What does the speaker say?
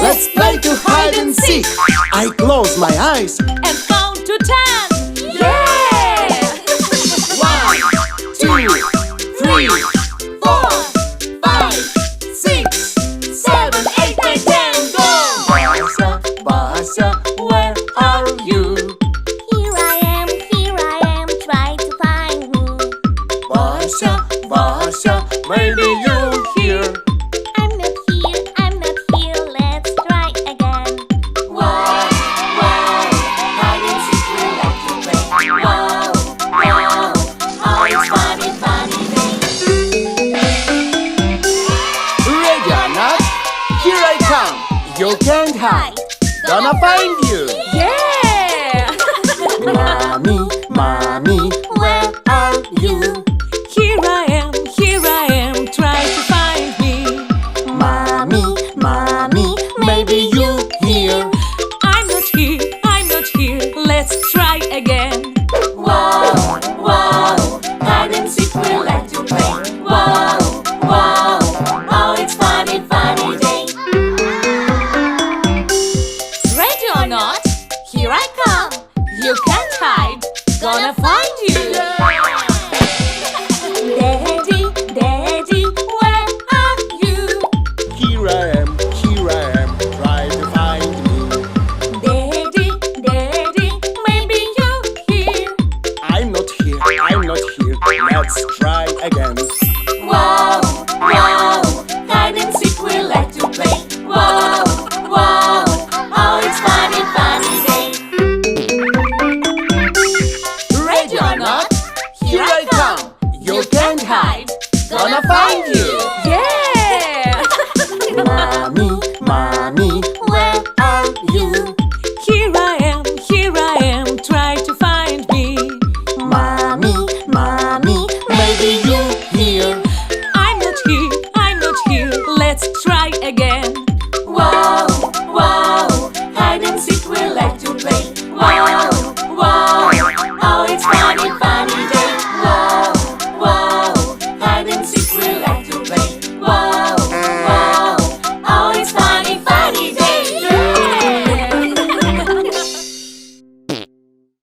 Let's play to hide and seek. I close my eyes and count to 10. Yeah! 1, 2, 3, 4, 5, 6, 7, 8, 9, 10. Go! Basa, Basa, where are you? Here I am, try to find me. Basa, Basa, maybe you're here. I'm not here, let's try again. Wow, wow, hide and seek we like to play. Wow, wow, oh it's funny, funny day. Ready or not, here I come. You can't hide, gonna find you. Yeah! Mommy, Mommy, where are you? Here I am, try to find me. Mommy,